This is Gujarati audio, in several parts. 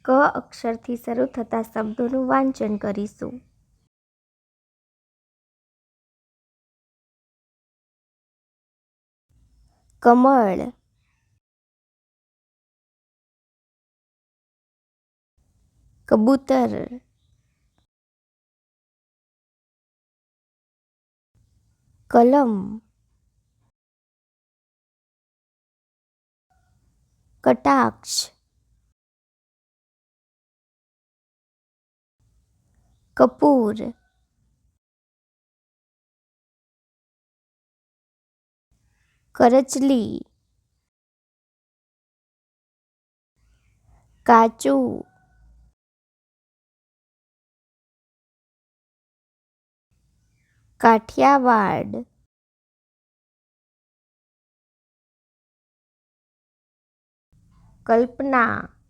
ક અક્ષરથી શરૂ થતા શબ્દોનું વાંચન કરીશું. કમળ, કબૂતર, કલમ, કટાક્ષ, કપૂર, કરચલી, કાચું, કાઠિયાવાડ, કલ્પના,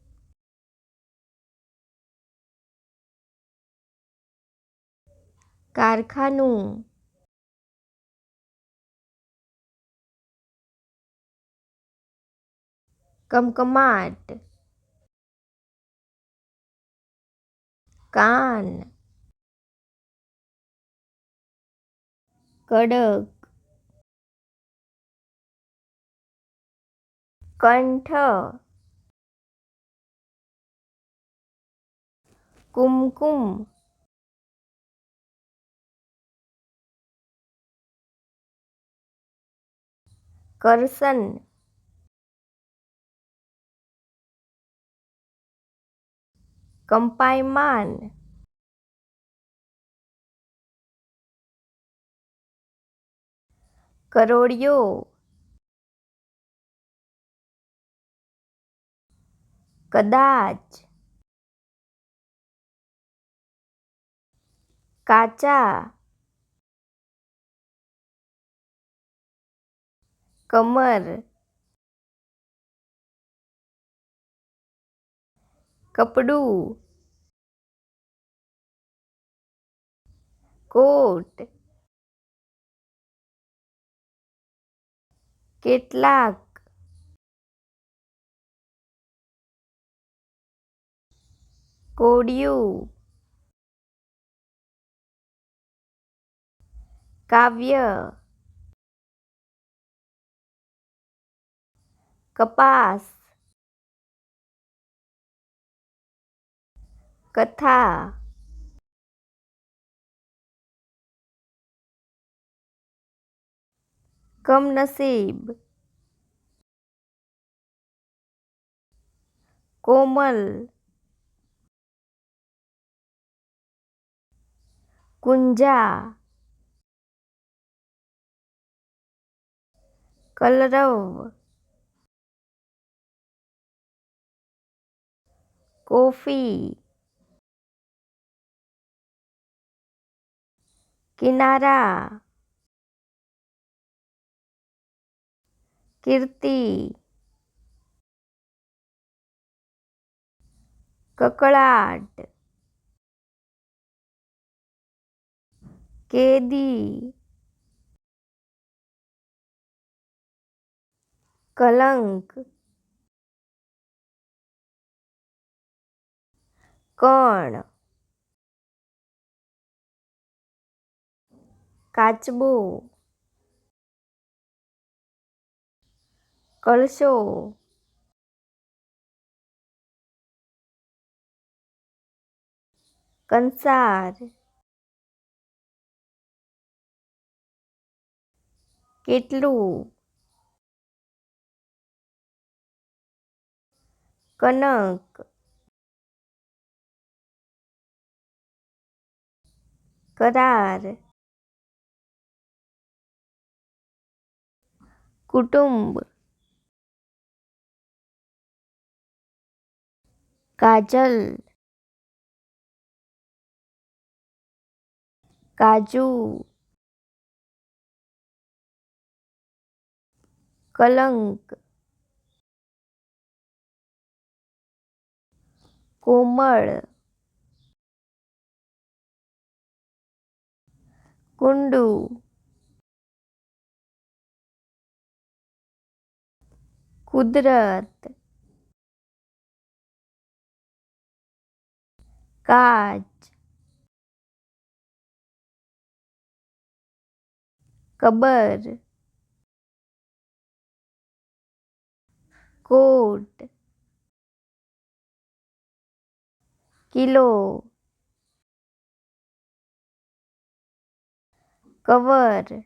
કારખાનું, કમકમાટ, કાન, કડક, કંઠ, કુમકુમ, કરસન, કંપાયમાન, કરોળિયો, કદાચ, કાચા, કમર, કપડું, કોટ, કેટલાક, કોડિયું, કાવ્ય, કપાસ, કથા, કમનસીબ, કોમલ, કુંજા, કલરવ, કોફી, કિનારા, કીર્તિ, કકળાટ, કેદી, કલંક, કણ, કાચબો, કળશો, કંસાર, કેટલું, કનક, કરાર, કુટુંબ, કાજલ, કાજુ, કલંક, કોમળ, કુંડું, કુદરત, કાચ, કબર, કોટ, કિલો, કવર,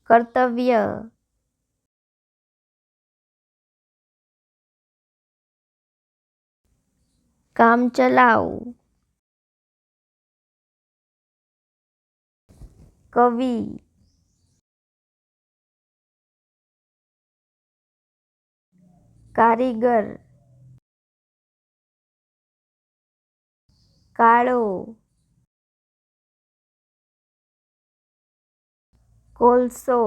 કર્તવ્ય, કામચલાઉ, કવિ, કારીગર, કાળો, કોલસો,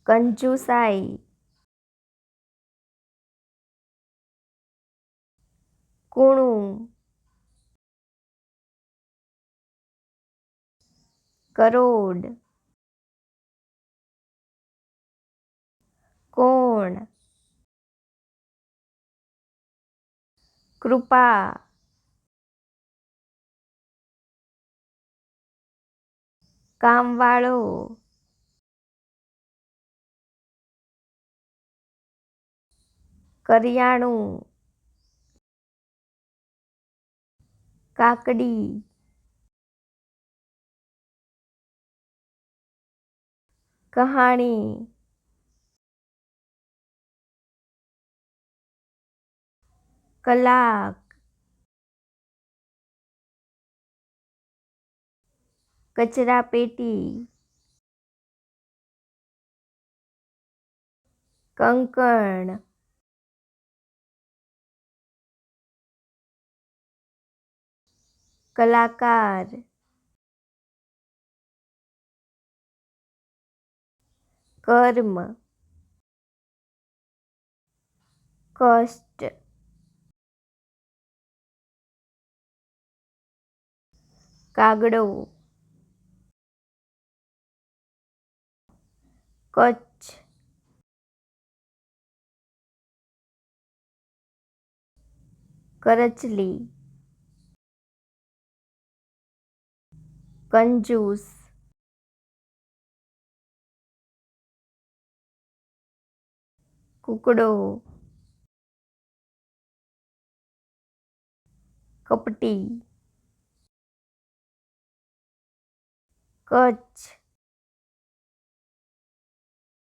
કંજુસાઈ, કૂણું, કરોડ, કોણ, કૃપા, કામવાળો, કરિયાણું, કાકડી, કહાણી, કલાક, કચરાપેટી, કંકણ, કલાકાર, કર્મ, કષ્ટ, કાગડો, કચ્છ, કરચલી, કંજૂસ, કુકડો, કપટી, કચ્છ,